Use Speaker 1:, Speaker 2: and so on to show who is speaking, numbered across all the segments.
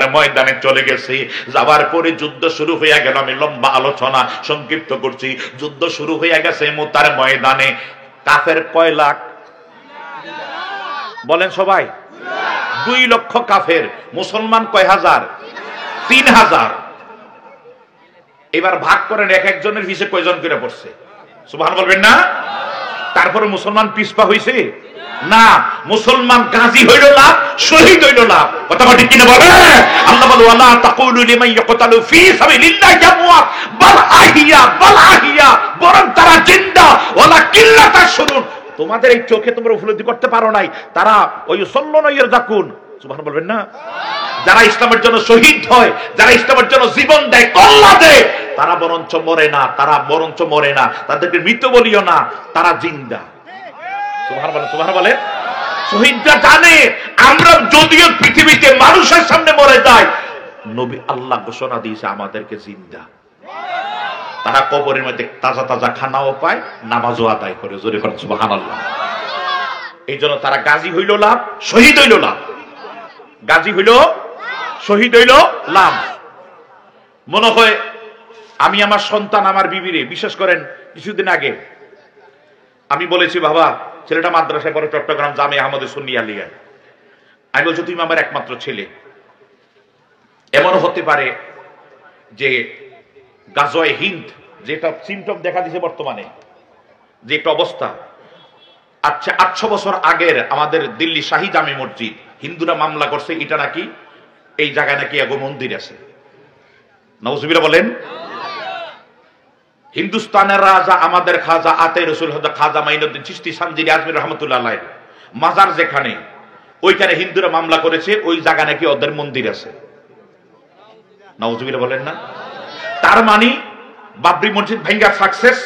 Speaker 1: মুতার ময়দানে চলে গেছে। যাওয়ার পরে যুদ্ধ শুরু হয়ে গেল। আমি লম্বা আলোচনা সংক্ষিপ্ত করছি। যুদ্ধ শুরু হয়ে গেছে মুতার ময়দানে। কাফের কয় লাখ বলেন সবাই? 2 লক্ষ কাফের। মুসলমান কয় হাজার? 3000। এবার ভাগ করেন এক একজনের পিছে কয়জন করে পড়ছে? সুবহান বলবেন না? তারপরে মুসলমান পিছপা হইছে না। মুসলমান গাজী হইল লাভ, শহীদ হইল লাভ। কথা ঠিক কিনা বলে? আল্লাহ বলে ওয়ালা তাকুলু লিমান ইয়াকতালু ফি সাবিলিল্লাহি আমওয়াত বাল আহিয়া বাল আহিয়া, বরং তারা জিন্দা। ওয়ালা কিল্লাতা শুনুন, তোমাদের এই চোখে তোমরা উপলব্ধি করতে পারো নাই, তারা ওই সল্লনা ইয়ারজাকুন। সুবহান বলবেন না? যারা ইসলামের জন্য শহীদ হয়, যারা ইসলামের জন্য জীবন দেয়, কল্লা দেয়, তারা বরঞ্চ মরে না, তারা বরঞ্চ মরে না। তাদেরকে মৃত বলিও না, তারা জিন্দা। সুবহান বলেন, সুবহান বলেন। শহীদরা জানে আমরা যদিও পৃথিবীতে মানুষের সামনে মরে যাই, নবী আল্লাহ ঘোষণা দিয়েছে আমাদেরকে জিন্দা। তারা কবরের মধ্যে তাজা তাজা খানাও পায়, নামাজও আদায় করে। জোরে করেন সুবহানাল্লাহ। এই জন্য তারা গাজী হইল লাভ, শহীদ হইল লাভ। গাজী হইল, শহীদ হইল লাভ। মনে হয় আমি আমার সন্তান, আমার বিবিরে, বিশেষ করেন কিছুদিন আগে আমি বলেছি, বাবা ছেলেটা মাদ্রাসায় পড়ে চট্টগ্রাম জামে আহমদে সুন্নিয়া লিগায়। আমি বলছি তুমি আমার একমাত্র ছেলে। এমনও হতে পারে যে গাজওয়ে হিন্দ যেটা সিমটম দেখা দিছে বর্তমানে, যে একটা অবস্থা, আচ্ছা 800 বছর আগের আমাদের দিল্লি শাহী জামে মসজিদ হিন্দুরা মামলা করছে, এটা নাকি এই জায়গায় নাকি এগো মন্দির আছে। নাউজুবিল্লাহ বলেন। হিন্দুস্তানের রাজা আমাদের খাজা আতে রসুল খাজা মাইনুদ্দিন চিশতি সানজিরি আজমির রহমতুল্লাহ আলাইহি মাজার যেখানে, ওইখানে হিন্দুরা মামলা করেছে, ওই জায়গা নাকি ওদের মন্দির আছে। নাউজুবিল্লাহ বলেন না? তার মানে বাবরি মসজিদ ভাঙ্গা সাকসেস,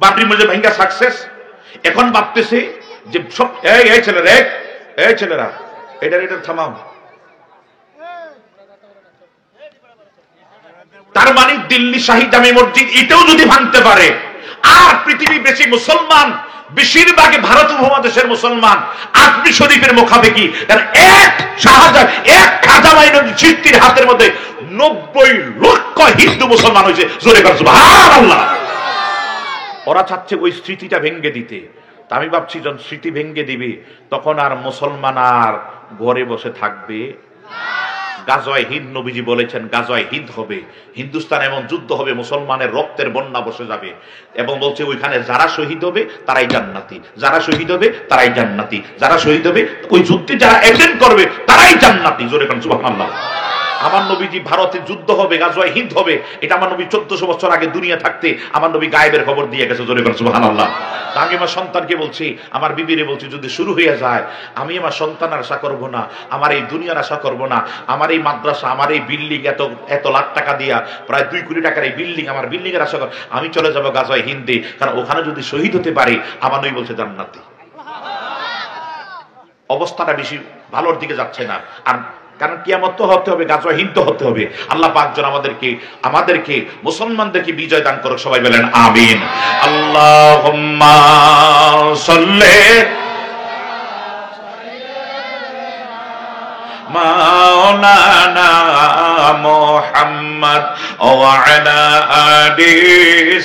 Speaker 1: বাবরি মসজিদ ভাঙ্গা সাকসেস। এখন ভাবতেছে যে সব এই ছেলেরা, এই ছেলেরা এটা থামাও। তার মানে দিল্লি শাহী জামে মসজিদ এটাও যদি ভাঙতে পারে, আর পৃথিবী বেশি মুসলমান, বেশিরভাগই ভারত উপমহাদেশের মুসলমান আজমি শরীফের মুখাপেক্ষি, এক শাহজাহান, এক খাজা মাইনুদ্দিন চিশতির হাতের মধ্যে 90 লক্ষ হিন্দু মুসলমান হয়েছে। জোরে করে সুবহানাল্লাহ। ওরা চাচ্ছে ওই স্মৃতিটা ভেঙ্গে দিতে। তা আমি ভাবছি যখন স্মৃতি ভেঙ্গে দিবে, তখন আর মুসলমান আর ঘরে বসে থাকবে। গাজওয়ে হিন্দ, নবীজি বলেছেন গাজওয়ে হিন্দ হবে, হিন্দুস্তান এমন যুদ্ধ হবে, মুসলমানের রক্তের বন্যা বসে যাবে। এবং বলছে ওইখানে যারা শহীদ হবে তারাই জান্নাতি, যারা শহীদ হবে তারাই জান্নাতি, যারা শহীদ হবে ওই যুদ্ধে যারা অ্যাটেন্ড করবে তারাই জান্নাতি। জোরে কোন সুবহানাল্লাহ। আমার নবীজি ভারতে যুদ্ধ হবে, গাজওয়ে হিন্দ হবে, এটা আমার নবী 1400 বছর আগে দুনিয়া থাকতে আমার নবী গায়েবের খবর দিয়ে গেছে। জোরে কোন সুবহানাল্লাহ। আমি আমার সন্তানকে বলছি, আমার বিবিরে বলছি, যদি শুরু হয়ে যায়, আমি আমার সন্তানের আশা করব না, আমার এই দুনিয়ার আশা করব না, আমার এই মাদ্রাসা, আমার এই বিল্ডিং, এত লাখ টাকা দিয়া প্রায় 2 কোটি টাকার এই বিল্ডিং, আমার বিল্ডিং এর আশা কর, আমি চলে যাব গাজওয়ে হিন্দে, কারণ ওখানে যদি শহীদ হতে পারি আমার নবী বলছে জান্নাতি। অবস্থাটা বেশি ভালোর দিকে যাচ্ছে না। আর কারণ কিয়ামত তো হতে হবে, গাজওয়ে হিন্দ হতে হবে। আল্লাহ পাক যেন আমাদেরকে মুসলমানদেরকে বিজয় দান করুক। সবাই বলেন আমিন। আল্লাহুম্মা সাল্লি মাওলানা মুহাম্মদ ওয়া আলা আলি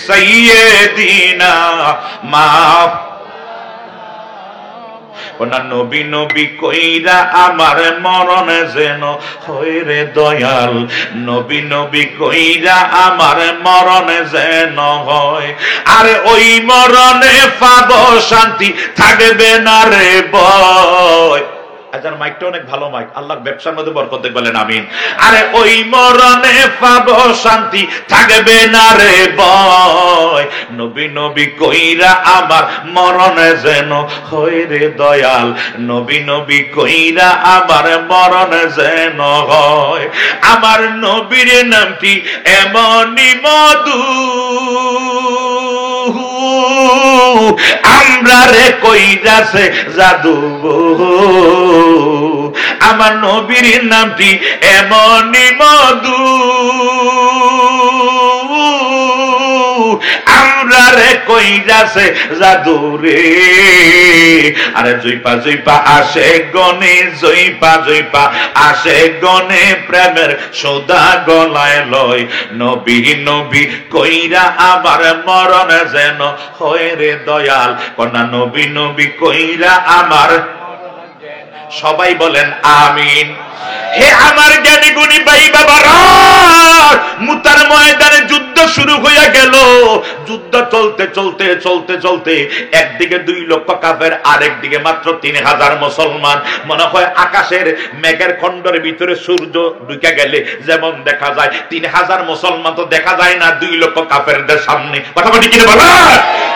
Speaker 1: সাইয়্যিদিনা নবী নবী কইরা আমার মরণ যেন হয় রে দয়াল, নবী নবী কইরা আমার মরণ যেন হয়, আরে ওই মরণে পাবো শান্তি, থাকবে না রে ভয়। আজার মাইকটা অনেক ভালো মাইক, আল্লাহ ব্যবসার মধ্যে বরকত দেখ, বলেন আমিন। আরে ওই মরণে পাবো শান্তি, থাকবে না রে ভয়, নবী নবী কইরা আমার মরণ যেন হয় রে দয়াল, নবী নবী কইরা আমার মরণ যেন হয়। আমার নবীর নামটি এমনই মধু, আমরা রে কইরাছে জাদু, আমার নবীর নামটি এমনই মধু, আমরা আমারে কইরাছে জাদুরে আরে জুইপা জুইপা আসে গনে জুইপা জুইপা আসে গনে প্রেমের সদা গলায় লয় নবী নবী কইরা আমার মরণ যেন হয় রে দয়াল কন্যা নবী নবী কইরা আমার সবাই বলেন আমিন হে আমার জ্ঞানী গুণী ভাই বাবারা মুতার ময়দানে যুদ্ধ শুরু হয়ে গেল যুদ্ধ চলতে চলতে চলতে চলতে একদিকে 2 লক্ষ কাফের আরেকদিকে মাত্র 3000 মুসলমান মনে হয় আকাশের মেঘের খণ্ডের ভিতরে সূর্য ঢুকে গেলে যেমন দেখা যায় 3000 মুসলমান তো দেখা যায় না 2 লক্ষ কাফেরদের সামনে কথা বলি কি বলা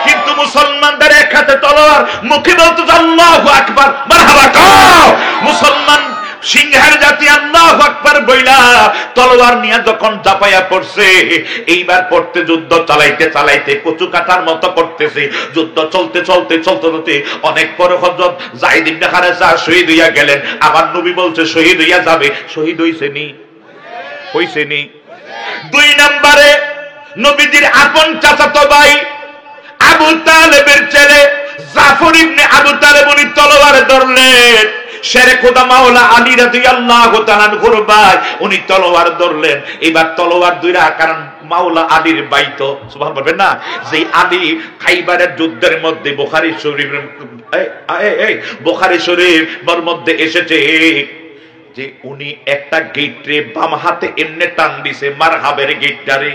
Speaker 1: কিন্তু মুসলমানদের এক হাতে তলোয়ার মুখে বলতে আল্লাহু আকবার মারহাবা কও মুসলমান সিংহের জাতি আল্লাহু আকবার বইলা তলোয়ার নিয়ে যখন চাপায়া পড়ছে এইবার পড়তে যুদ্ধ চালাইতে চালাইতে কচু কাটার মতো করতেছে যুদ্ধ চলতে চলতে চলতে চলতে অনেক পরে হযরত যায়েদ ইবনে হারেসা শহীদ হইয়া গেলেন আমার নবী বলছে শহীদ হইয়া যাবে শহীদ হইছে নি 2 নম্বরে নবীজির আপন চাচাতো ভাই আবু তালেবের ছেলে জাফর ইবনে আবু তালেব উনি তলোয়ার ধরলেন শেরে খোদা মাওলা আলী রাদিয়াল্লাহু তাআলা আনহুর ভাই উনি তলোয়ার ধরলেন এবার তলোয়ার দুইরা কারণ মাওলা আলীর ভাই তো সুবহানাল্লাহ বলবেন না যে আলী খাইবারের যুদ্ধের মধ্যে বুখারী শরীফের মধ্যে এসেছে যে উনি একটা গেটরে বাম হাতে এমনে টান দিছে মারহাবের গেটটারে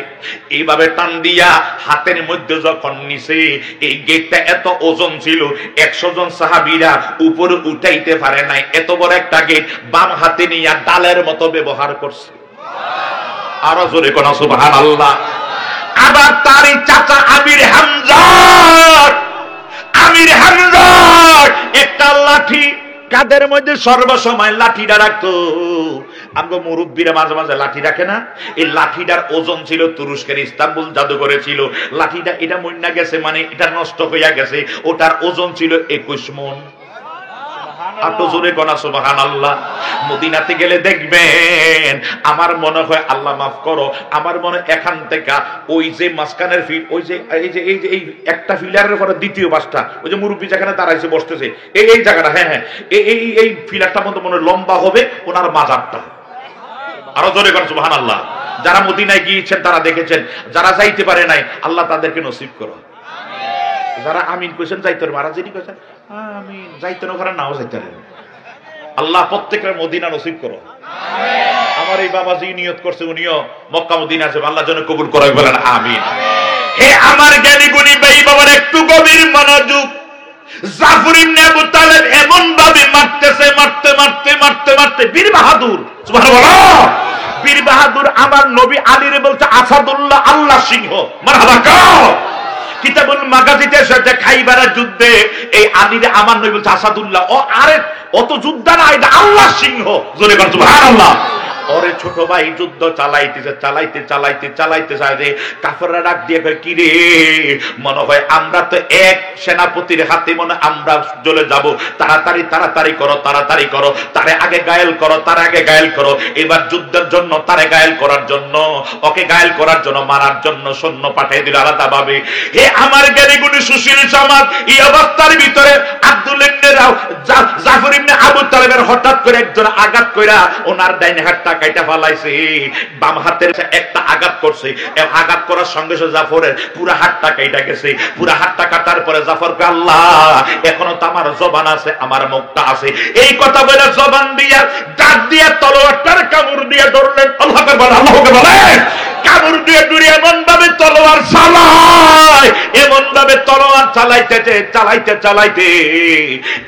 Speaker 1: এইভাবে টান দিয়া হাতের মধ্যে যখন নিছে এই গেটটা এত ওজন ছিল 100 জন সাহাবীরা উপরে উঠাইতে পারে নাই এত বড় একটা গেট বাম হাতে নিয়ে ডালের মতো ব্যবহার করছে আরো জোরে কোন সুবহানাল্লাহ আবার তারই চাচা আমির হামজা একটা লাঠি কাদের মধ্যে সর্বসময় লাঠিটা রাখতো আমগো মুরব্বীরা মাঝে মাঝে লাঠি রাখে না এই লাঠিটার ওজন ছিল তুরস্কের ইস্তাম্বুল জাদুঘরে ছিল লাঠিটা এটা মইন্না গেছে মানে এটা নষ্ট হইয়া গেছে ওটার ওজন ছিল 21 মণ আটো জোরে কোনা সুবহানাল্লাহ মদিনাতে গেলে দেখবেন আমার মনে হয় আল্লাহ মাফ করো আমার মনে এখান থেকে ওই যে মাসকানের ফিল ওই যে এই একটা ফিলারের পরে দ্বিতীয় বাসটা ওই যে মুরব্বি যেখানে দাঁড়াইছে বসতেছে এই জায়গাটা হ্যাঁ এই ফিলারটা মতো মনে লম্বা হবে ওনার মাজারটা আরো জোরে কোনা সুবহানাল্লাহ যারা মদিনায় গিয়েছেন তারা দেখেছেন যারা যাইতে পারে নাই আল্লাহ তাদেরকে নসিব করো যারা আমিন কইছেন যাইতে পারে মারা যিনি কইছেন আমিন যাইতে না পারে নাও যাইতে পারে আল্লাহ প্রত্যেকের মদিনা নসিব করো আমিন আমার এই বাবাজি নিয়ত করছে উনিও মক্কা মদিনা যাবে আল্লাহ যেন কবুল করে বলেন আমিন হে আমার জ্ঞানী গুণী ভাই বাবার একটু গভীর মনোযোগ জাফর ইবনে আবু তালেব এমন ভাবে মারতে বীর বাহাদুর সুবহানাল্লাহ বীর বাহাদুর আমার নবী আলীর বলতে আসাদুল্লাহ আল্লাহ সিংহ মারহাবা কও কিতাবুল মাগাজিতে এসেছে খাইবারের যুদ্ধে এই আলীর আমার নবী বলছে আসাদুল্লাহ ও আরে অত যোদ্ধা না এটা আল্লাহ সিংহ জোরে বল সুবহানাল্লাহ ওরে ছোট ভাই যুদ্ধ চালাইতে চায় যে কাফেররা ডাক দিয়ে কয় কি রে মনে হয় আমরা তো এক সেনাপতির হাতে মনে আমরা চলে যাব তাড়াতাড়ি করো তারে আগে গায়েল করো এবার যুদ্ধের জন্য তারে গায়েল করার জন্য ওকে গায়েল করার জন্য মারার জন্য সৈন্য পাঠিয়ে দিল আলাদা ভাবে হে আমার জ্ঞানী গুণী সুশীল সমাজ এই অবস্থার ভিতরে আব্দুল ইবনে জাফর ইবনে আবু তালেবের হঠাৎ করে একজন আঘাত কইরা ওনার ডাইন হাতটা কাইটা ফালাইছে বাম হাতের একটা আঘাত করছে আঘাত করার সঙ্গে সঙ্গে জাফরের পুরো হাতটা কাইটা গেছে পুরো হাতটা কাটার পরে জাফরকে আল্লাহ এখনো তো আমার জবান আছে আমার মুখটা আছে এই কথা বলে জবান দিয়া দাঁত দিয়া তলোয়ারটার কামড় দিয়ে ধরলেন আল্লাহকে বলে আল্লাহকে বলে কামড় দিয়ে দূরে এমন ভাবে তলোয়ার চালায় এমন ভাবে তলোয়ার চালাইতে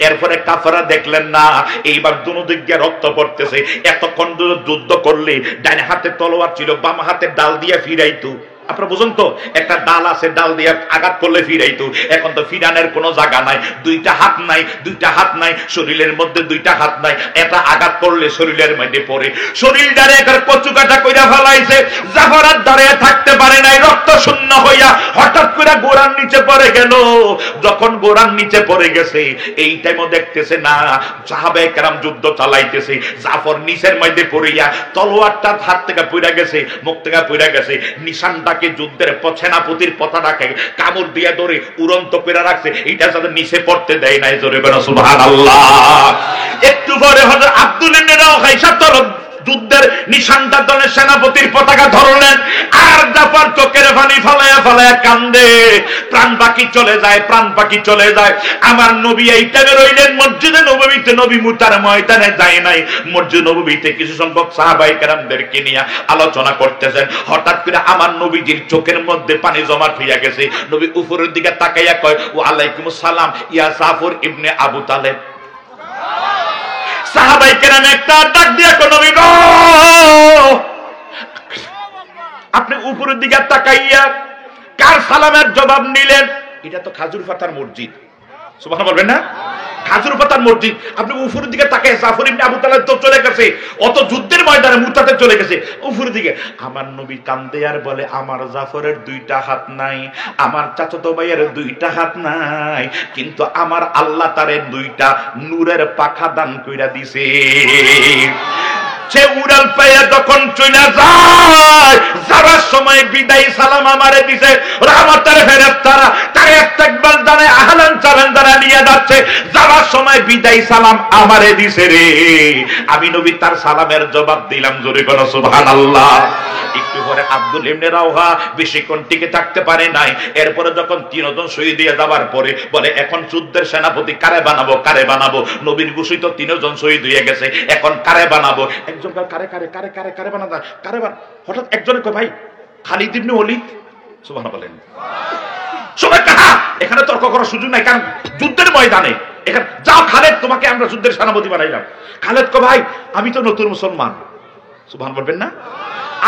Speaker 1: এরপরে কাফেররা দেখলেন না এইবার দুনো দিক দিয়ে রক্ত পড়তেছে এতক্ষণ যুদ্ধ করলে ডান হাতে তলোয়ার ছিল বাম হাতে ডাল দিয়ে ফিরাইতো আপনারা বুঝুন তো একটা ডাল আছে ডাল দিয়ে আঘাত করলে ফিরাইতো এখন তো ফিরানোর কোনো জায়গা নাই দুইটা হাত নাই শরীরের মধ্যে দুইটা হাত নাই এটা আঘাত করলে শরীরের মধ্যে পড়ে শরীর দাঁড়িয়ে একবার কচু কাটা কইরা ফেলাইছে জাফর আর দাঁড়িয়ে থাকতে পারে নাই রক্ত শূন্য হইয়া হঠাৎ করে গোড়ার নিচে পড়ে গেল যখন গোড়ার নিচে পড়ে গেছে এই টাইমও দেখতেছে না সাহাবায়ে কেরাম যুদ্ধ চালাইতেছে জাফর নিচের মধ্যে পড়িয়া তলোয়ারটা হাত থেকে পড়ে গেছে মুখ থেকে পড়ে গেছে নিশানটা পতাকাকে যুদ্ধের সেনাপতির পতাকাকে কামড় দিয়ে ধরে উড়ন্ত করে রাখছে, এটা যাতে নিচে পড়তে দেয় নাই। জোরে বলো সুবহানাল্লাহ। একটু পরে হযরত আব্দুল ইবনে রাওহা যুদ্ধের নিশানটা দলের সেনাপতির পতাকা ধরলেন, আর জাফর চোখের পানি ফলায়া ফলায়া কান্দে, প্রাণ পাখি চলে যায়, প্রাণ পাখি চলে যায়। আমার নবী এই টাইমে রইলেন মসজিদে নববীতে, নবী মুতার ময়দানে যায় নাই। মসজিদ নববীতে কিছু সংখ্যক সাহাবায়ে কেরামদেরকে নিয়ে আলোচনা করতেছেন। হঠাৎ করে আমার নবীজির চোখের মধ্যে পানি জমা হইয়া গেছে। নবী উপরের দিকে তাকাইয়া কয়, ওয়া আলাইকুমুস সালাম ইয়া জাফর ইবনে আবু তালেব। সাহাবায়ে কেরাম একটা ডাক দিয়া কয়, নবী গো, আপনি উপরের দিকে তাকাইয়া কার সালামের জবাব নিলেন? এটা তো খাজুর পাতার মসজিদ, সুবহানাল্লাহ বলবেন না? খাজুর পাতার মসজিদ, আপনি উপরের দিকে তাকায় জাফর ইবনে আবু তালেব তো চলে গেছে, অত যুদ্ধের ময়দানে মুতাতে চলে গেছে উপরের দিকে। আমার নবী কান্দে আর বলে, আমার জাফরের দুইটা হাত নাই, আমার চাচাতো ভাইয়ের দুইটা হাত নাই, কিন্তু আমার আল্লাহ তারে দুইটা নূরের পাখা দান কইরা দিছে। সে উড়াল পাইয়া যখন চলে যায়, যাবার সময় বিদায় সালাম আমারে দিছে। রহমতের ফেরেশতারা তারে ইস্তেকবাল জানায়, আহলান সালাম জানায় নিয়ে যাচ্ছে। যাবার সময় বিদায় সালাম আমারে দিছে রে, আমি নবী তার সালামের জবাব দিলাম। জোরে বলো সুবহানাল্লাহ। একটু পরে আব্দুল ইবনে রাওহা বেশিক্ষণ টিকে থাকতে পারে নাই। এরপরে যখন তিনজন শহীদ দিয়ে যাবার পরে বলে, এখন যুদ্ধের সেনাপতি কারে বানাবো, কারে বানাবো? নবীর ঘোষিত তিনজন শহীদ হয়ে গেছে, এখন কারে বানাবো? একজন কারে কারে কারে কারে কারে বানাবো, কারে বান। হঠাৎ একজনে কয়, ভাই খালিদ ইবনে ওলীদ। সুবহানাল্লাহ বলেন। সবাই কাহা, এখানে তর্ক করার সুযোগ নাই, কারণ যুদ্ধের ময়দানে এখানে যাও, খালেদ তোমাকে আমরা যুদ্ধের সেনাপতি বানাইলাম। খালেদ কয়, ভাই আমি তো নতুন মুসলমান। সুবহানাল্লাহ বলবেন না?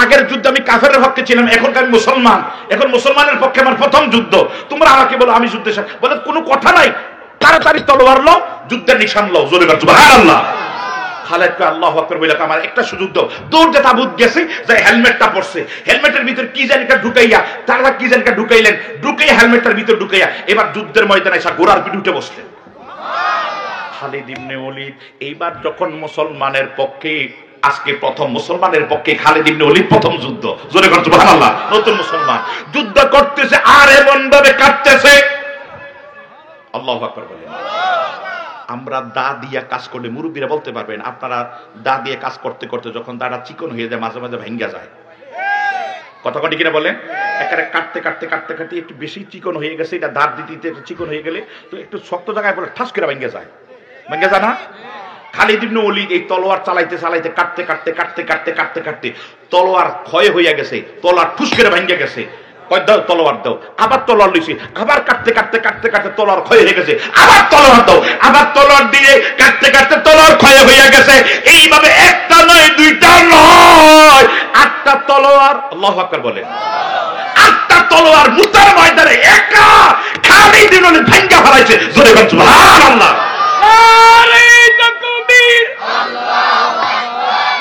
Speaker 1: আগের যুদ্ধে আমি কাফেরের পক্ষে ছিলাম, এখন আমি মুসলমান, এখন মুসলমানের পক্ষে আমার প্রথম যুদ্ধ, তোমরা আমাকে বলো আমি যুদ্ধে। বলে কোনো কথা নাই, তাড়াতাড়ি তলোয়ার লো, যুদ্ধের নিশান লো। জোরে বলো সুবহানাল্লাহ। খালেদকে আল্লাহু আকবার বলে, আমার একটা সুযোগ দাও। দৌড়তে তাবুত গেছে, যে হেলমেটটা পড়ছে, হেলমেটের ভিতর কি জানিকা ঢুকাইয়া, তারা কি জানিকা ঢুকাইলেন, ঢুকাইয়া হেলমেটটার ভিতর ঢুকাইয়া এবার যুদ্ধের ময়দানে এসে ঘোড়ার পিঠে উঠে বসলেন। খালিদ ইবনে ওলীদ এইবার যখন মুসলমানের পক্ষে, আজকে প্রথম মুসলমানের পক্ষে খালিদ ইবনে ওলীদ প্রথম যুদ্ধ। জোরে বলেন সুবহানাল্লাহ। নতুন মুসলমান যুদ্ধ করতেছে, আর এমন ভাবে কাটতেছে, আল্লাহু আকবার বলেন। আমরা দা দিয়া কাজ করলে, মুরব্বীরা বলতে পারবেন, আপনারা দা দিয়ে কাজ করতে করতে যখন দাটা চিকন হয়ে যায়, মাঝে মাঝে ভেঙ্গে যায়, কথা কটি কিনা বলেন? একেবারে কাটতে কাটতে কাটতে কাটতে একটু বেশি চিকন হয়ে গেছে, এটা দাঁত দিতে দিতে চিকন হয়ে গেলে তো একটু শক্ত জায়গায় পড়ে ঠাস করে ভেঙ্গে যায়, ভেঙ্গে যায় না? খালিদ ইবনে ওলীদ এই তলোয়ার চালাইতে চালাইতে কাটতে কাটতে কাটতে কাটতে কাটতে কাটতে তলোয়ার ক্ষয় হইয়া গেছে, তলোয়ার ঠুস করে ভেঙ্গে গেছে। দাও তলোয়ার দাও, আবার তলোয়ার লইছি, আবার কাটতে কাটতে কাটতে কাটতে তলোয়ার ক্ষয় হয়ে গেছে, আবার তলোয়ার দাও, আবার তলোয়ার দিয়ে কাটতে কাটতে তলোয়ার ক্ষয় হয়ে গেছে। এইভাবে একটা নয়, দুইটা নয়, 8টা তলোয়ার, আল্লাহু আকবার বলেন, 8টা তলোয়ার মুতার ময়দানে একা খালিদ ইবনে ওলীদ ভেঙ্গে ফেলাইছে। জোরে বলেন সুবহানাল্লাহ। নারে তাকবীর,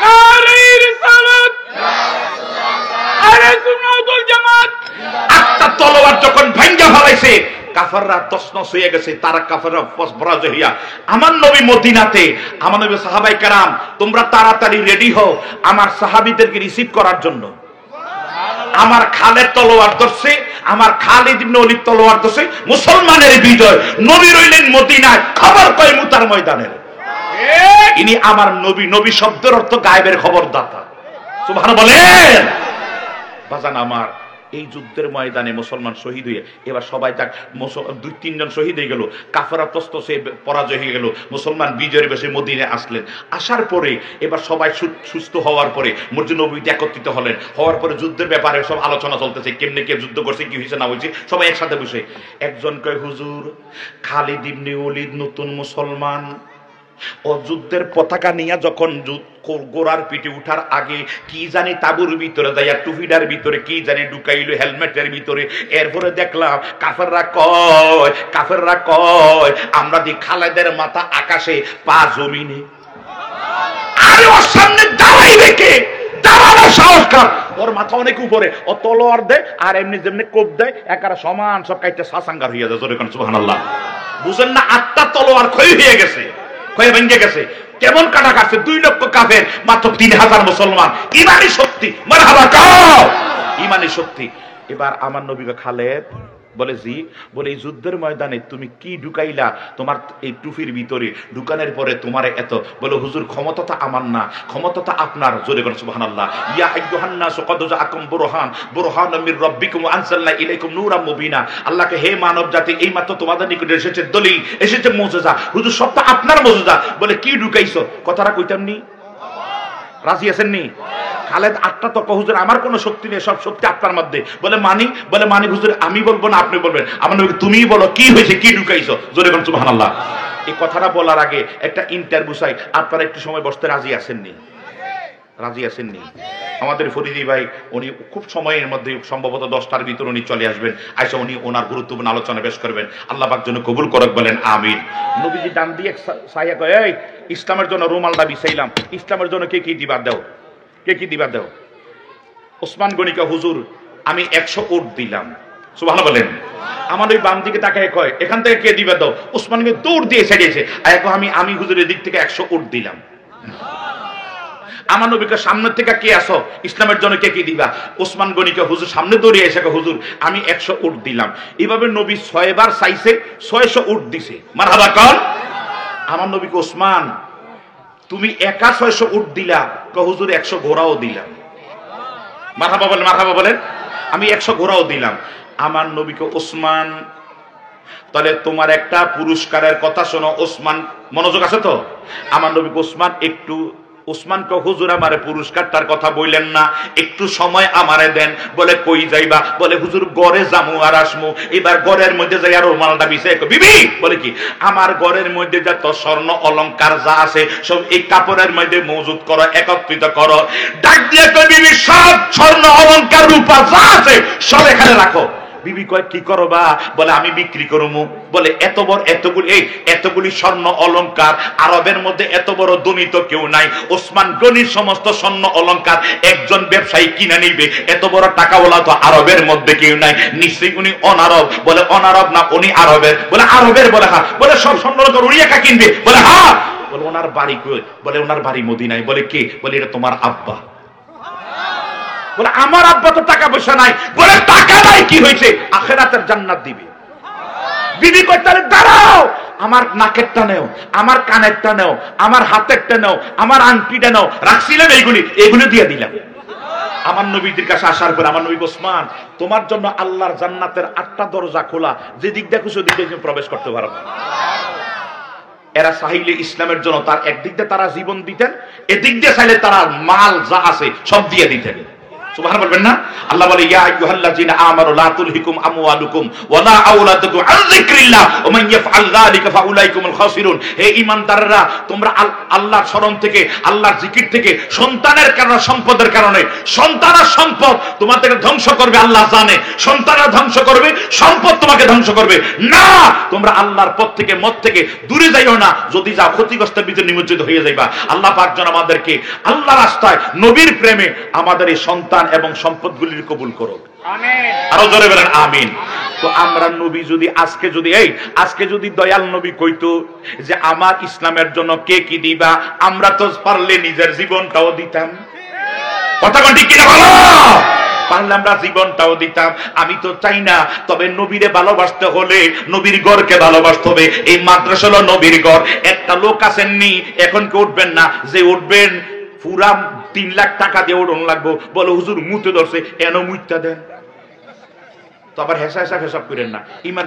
Speaker 1: নারে রিসালাত, আরে সুন্নাতুল জামাত। 8টা তলোয়ার যখন ভেঙ্গে ফেলাইছে, কাফেররা তছনছ হয়ে গেছে, তারা কাফেররা পরাজয় হইয়া আমার নবী মদিনাতে, আমার নবী সাহাবায়ে কেরাম, তোমরা তাড়াতাড়ি রেডি হও আমার সাহাবীদেরকে রিসিভ করার জন্য। আমার খালেদ তলোয়ার ধরছে, আমার খালিদ ইবনে ওলীদ তলোয়ার ধরছে, মুসলমানের বিজয়। নবী রইলেন মদিনায়, খবর কয় মুতার ময়দানের। ইনি আমার নবী, নবী শব্দের অর্থ গায়েবের খবরদাতা। সুবহানাল্লাহ বলেন। বাজান আমার, এই যুদ্ধের ময়দানে মুসলমান শহীদ হয়ে, এবার সবাই যাক, 2-3 জন শহীদ হয়ে গেল, কাফেররা তস্ত সে পরাজয় হয়ে গেল, মুসলমান বিজয়ের বেশে মদিনায় আসলেন। আসার পরে এবার সবাই সুস্থ হওয়ার পরে মসজিদ নববীতে একত্রিত হলেন। হওয়ার পরে যুদ্ধের ব্যাপারে সব আলোচনা চলতেছে, কেমনে কে যুদ্ধ করছে, কি হয়েছে না হয়েছে, সবাই একসাথে বসে। একজন কয়, হুজুর খালিদ ইবনে ওলীদ নতুন মুসলমান, ও যুদ্ধের পতাকা নিয়ে যখন গোড়ার পিঠে উঠার আগে কি জানি তাবুর ভিতরে যাইয়া টুপিটার ভিতরে কি জানি ঢুকাইলো, হেলমেটের ভিতরে। এরপরে দেখলাম কাফেররা কয় আমরা দি খালেদের মাথা আকাশে, পা জমিনে। আরে ওর সামনে দাঁড়াই রেখে, দাঁড়ানোর সাহস কার? ওর মাথা অনেক উপরে, ও তলোয়ার দেয় আর এমনি যেমনি কোপ দেয়, একারা সমান সব কাইতে সাসাঙ্গার হইয়া যায়। জোরে কোন সুবহানাল্লাহ। বুঝেন না? 8টা তলোয়ার ক্ষয় হয়ে গেছে, ক্ষয় ভেঙে গেছে। কেমন কাটা কাটছে? 2 লক্ষ কাফের, মাত্র 3000 মুসলমান। ইমানি শক্তি, মারহাবা কাও, ইমানি শক্তি। এবার আমার নবী খালেদ বলে জি, বলে এই যুদ্ধের ময়দানে তুমি কি ঢুকাইলা তোমার এই টুপির ভিতরে, ঢুকানোর পরে তোমার এত, বলে হুজুর ক্ষমতাটা আমার না, ক্ষমতাটা আপনার। জোরে করেন সুবহানাল্লাহ। ইয়া আইয়ুহান নাস ক্বাদ জাআকুম বুরহানুম মির রাব্বিকুম ওয়া আনজালনা ইলাইকুম নূরাম মুবিনা। আল্লাহকে হে মানব জাতি, এইমাত্র তোমাদের নিকটে এসেছে দলিল, এসেছে মুজিজা। হুজুর সবটা আপনার মুজিজা। বলে কি ঢুকাইছো? কথাটা কইতাম নি? রাজি আছেন নি? খালেদ আটটা তক, হুজুর আমার কোনো শক্তি নেই, সব শক্তি আপনার মধ্যে। বলে মানি? বলে মানি হুজুর, আমি বলবো না আপনি বলবেন। আমার নবী তুমিই বলো কি হয়েছে, কি ঢুকাইছো? জোরে বলুন সুবহানাল্লাহ। এই কথাটা বলার আগে একটা ইন্টারভিউ চাই, আপনারা একটু সময় বসতে রাজি আছেননি? রাজি আছেননি? আমাদের ফরিদি ভাই উনি খুব সময়ের মধ্যে সম্ভবত 10টার ভিতর উনি চলে আসবেন, আইসা উনি ওনার গুরুত্বপূর্ণ আলোচনা পেশ করবেন। আল্লাহ পাক যেন কবুল করক, বলেন আমিন। নবীজি ডান দিয়ে সাইয়া কয়, এই ইসলামের জন্য রুমালটা বিছাইলাম, ইসলামের জন্য কে কি দিবার দাও, কে কি দিবার দাও? ওসমান গনিকে হুজুর আমি 100 উট দিলাম। সুবহানাল্লাহ বলেন। আমার ওই বাম দিকে তাকায় কয়, এখান থেকে কে দিবে দাও? ওসমানকে দৌড় দিয়ে ছেড়েছে, আমি হুজুরের দিক থেকে 100 উট দিলাম। আমার নবীকে সামনের থেকে কে আসো, ইসলামের জন্য কে কি দিবা? ওসমান গনিকে হুজুর সামনে দৌড়িয়ে এসে হুজুর আমি 100 উট দিলাম। এভাবে নবী 6 বার চাইছে, 600 উট দিছে। মারহাবা কর। আমার নবীকে ওসমান তুমি একা 600 উট দিলা, হুজুর 100 ঘোড়াও দিলাম। মারহাবা বলেন, মারহাবা বলেন। আমি 100 ঘোড়াও দিলাম। আমার নবীকে ওসমান, তাহলে তোমার একটা পুরস্কারের কথা শোনো। ওসমান মনোযোগ আছে তো? আমার নবীকে ওসমান একটু, ওসমানকে হুজুর আমারে পুরস্কারটার কথা বললেন না, একটু সময় আমারে দেন। বলে কই যাইবা? বলে হুজুর ঘরে যামু আর আসমু। এবার ঘরের মধ্যে যাই আর রুমালটা বিছাই, বিবি বলে কি আমার ঘরের মধ্যে যত স্বর্ণ অলংকার যা আছে সব এই কাপড়ের মধ্যে মজুদ করো, একত্রিত করো। ডাক দিয়ে কই বিবি সব স্বর্ণ অলংকার রূপা যা আছে সব এখানে রাখো। বিবি কয় কি করবা? বলে আমি বিক্রি করবো। বলে এতগুলি স্বর্ণ অলংকার, আরবের মধ্যে এত বড় ধনী তো কেউ নাই। ওসমান গনির সমস্ত স্বর্ণ অলংকার একজন ব্যবসায়ী কিনে নিবে, এত বড় টাকাওয়ালা তো আরবের মধ্যে কেউ নাই, নিশ্চয়ই উনি অনারব। বলে অনারব না, উনি আরবের। বলে আরবের? বলে হ্যাঁ। বলে সব স্বর্ণ অলংকার উনি একা কিনবে? বলে হ্যাঁ। বলে ওনার বাড়ি কই? বলে ওনার বাড়ি মদিনায়। বলে কে? বলে এটা তোমার আব্বা। বলে আমার আব্বা তো টাকা পয়সা নাই। বলে টাকা নাই কি হয়েছে, আখিরাতের জান্নাত দিবে। বিবি কয় তাহলে দাঁড়াও, আমার নাকেরটা নেও, আমার কানেরটা নেও, আমার হাতেরটা নেও, আমার আংটিটা নেও, রাখছিলেন এইগুলি দিয়ে দিলাম। আমার নবীদের কাছে আসার পর আমার নবী ওসমান তোমার জন্য আল্লাহর জান্নাতের 8টা দরজা খোলা, যে দিক দেখো সেদিক দিয়ে প্রবেশ করতে পারবে। এরা চাইলে ইসলামের জন্য তার একদিক দিয়ে তারা জীবন দিতেন, এদিক দিয়ে চাইলে তারা মাল যা আছে সব দিয়ে দিতেন। সুবহানাল্লাহ বলবেন না? আল্লাহ বলে ইয়া আইয়ুহাল্লাযিনা আমানু লা তুলহিকুম আমওয়ালুকুম ওয়ালা আওলাদুকুম আন যিকরিল্লাহ ওয়া মান ইয়াফআল যালিকা ফাউলাইকুমুল খাসিরুন। হে ঈমানদাররা, তোমরা আল্লাহর স্মরণ থেকে, আল্লাহর জিকির থেকে, সন্তানের কারণে, সম্পদের কারণে, সন্তানের সম্পদ তোমাদেরকে ধ্বংস করবে আল্লাহ জানে। সন্তানরা ধ্বংস করবে, সম্পদ তোমাকে ধ্বংস করবে না। তোমরা আল্লাহর পথ থেকে, মত থেকে দূরে যাইও না, যদি যাও ক্ষতিগ্রস্তের ভিতরে নিমজ্জিত হয়ে যাইবা। আল্লাহ পাক যেন আমাদেরকে আল্লাহর রাস্তায় নবীর প্রেমে আমাদের এই সন্তান এবং সম্পদগুলির কবুল করুক। আমিন। আরো জোরে বলেন আমিন। তো আমরা নবী যদি আজকে যদি দয়াল নবী কইতো যে আমার ইসলামের জন্য কে কি দিবা, আমরা তো পারলে নিজের জীবনটাও দিতাম। কথা কোন ঠিক কিনা বলো? পারলে আমরা জীবনটাও দিতাম। আমি তো চাই না, তবে নবীরে ভালোবাসতে হলে নবীর ঘরকে ভালোবাসতে হবে। এই মাদ্রাসা হলো নবীর ঘর। একটা লোক আসেননি, এখন কি উঠবেন না? যে উঠবেন পুরা 3 লাখ টাকা দিয়ে উঠন লাগবো। বলে হুজুর মুতে ধরছে, এন মুইতা দেন। তো আবার হেসা হেসা ফেসাব করেন না। ইমান